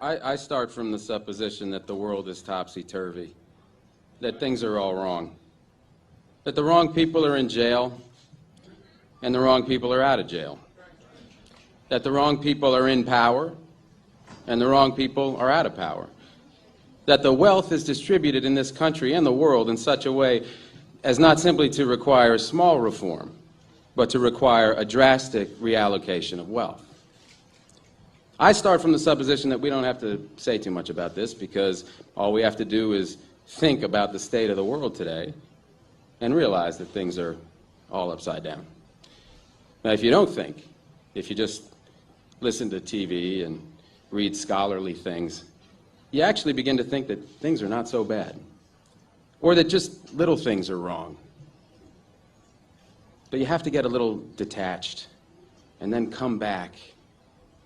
I start from the supposition that the world is topsy-turvy, that things are all wrong, that the wrong people are in jail and the wrong people are out of jail, that the wrong people are in power and the wrong people are out of power, that the wealth is distributed in this country and the world in such a way as not simply to require small reform, but to require a drastic reallocation of wealth. I start from the supposition that we don't have to say too much about this because all we have to do is think about the state of the world today and realize that things are all upside down. Now, if you don't think, if you just listen to TV and read scholarly things, you actually begin to think that things are not so bad, or that just little things are wrong. But you have to get a little detached and then come back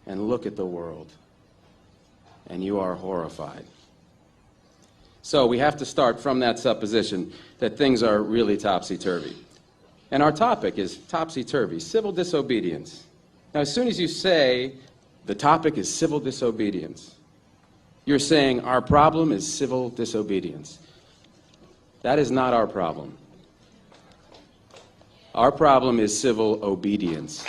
and look at the world, and you are horrified. So we have to start from that supposition that things are really topsy-turvy. And our topic is topsy-turvy, civil disobedience. Now, as soon as you say the topic is civil disobedience, you're saying our problem is civil disobedience. That is not our problem. Our problem is civil obedience.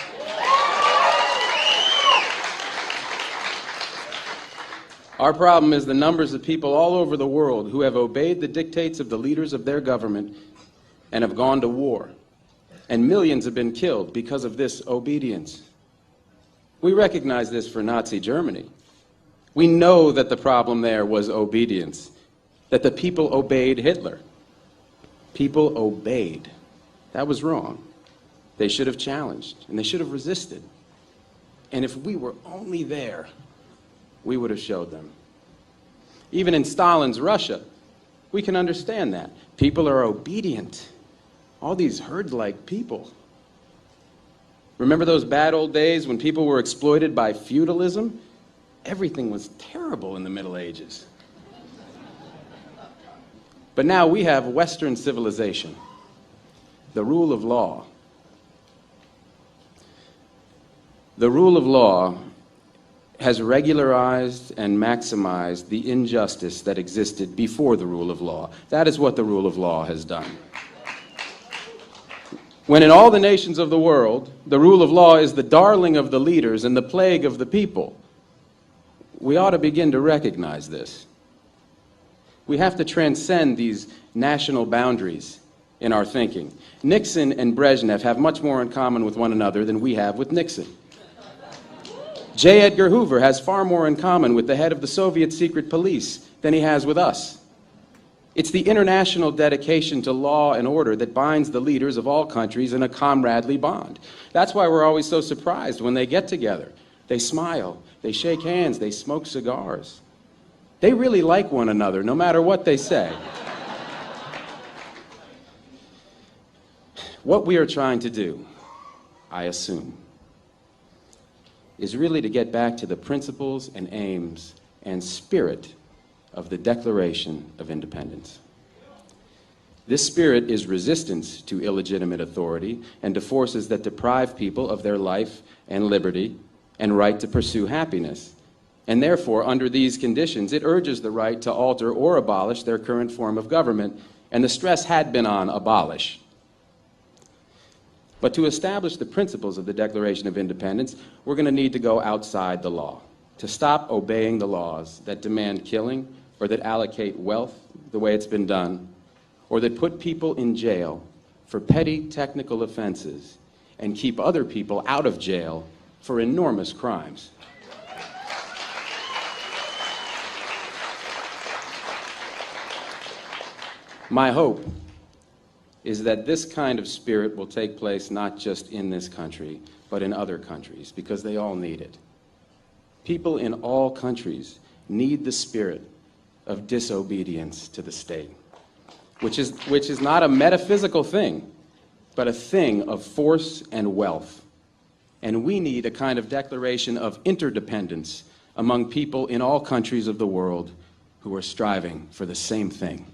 Our problem is the numbers of people all over the world who have obeyed the dictates of the leaders of their government and have gone to war. And millions have been killed because of this obedience. We recognize this for Nazi Germany. We know that the problem there was obedience, that the people obeyed Hitler. People obeyed. That was wrong. They should have challenged, and they should have resisted. And if we were only there, we would have showed them. Even in Stalin's Russia, we can understand that. People are obedient. All these herd-like people. Remember those bad old days when people were exploited by feudalism? Everything was terrible in the Middle Ages. But now we have Western civilization, the rule of law. The rule of law has regularized and maximized the injustice that existed before the rule of law. That is what the rule of law has done. When in all the nations of the world, the rule of law is the darling of the leaders and the plague of the people, we ought to begin to recognize this. We have to transcend these national boundaries in our thinking. Nixon and Brezhnev have much more in common with one another than we have with Nixon. J. Edgar Hoover has far more in common with the head of the Soviet secret police than he has with us. It's the international dedication to law and order that binds the leaders of all countries in a comradely bond. That's why we're always so surprised when they get together. They smile, they shake hands, they smoke cigars. They really like one another, no matter what they say. What we are trying to do, I assume, is really to get back to the principles and aims and spirit of the Declaration of Independence. This spirit is resistance to illegitimate authority and to forces that deprive people of their life and liberty and right to pursue happiness. And therefore, under these conditions, it urges the right to alter or abolish their current form of government, and the stress had been on abolish. But to establish the principles of the Declaration of Independence, we're going to need to go outside the law, to stop obeying the laws that demand killing or that allocate wealth the way it's been done, or that put people in jail for petty technical offenses and keep other people out of jail for enormous crimes. My hope is that this kind of spirit will take place not just in this country, but in other countries, because they all need it. People in all countries need the spirit of disobedience to the state, which is not a metaphysical thing, but a thing of force and wealth. And we need a kind of declaration of interdependence among people in all countries of the world who are striving for the same thing.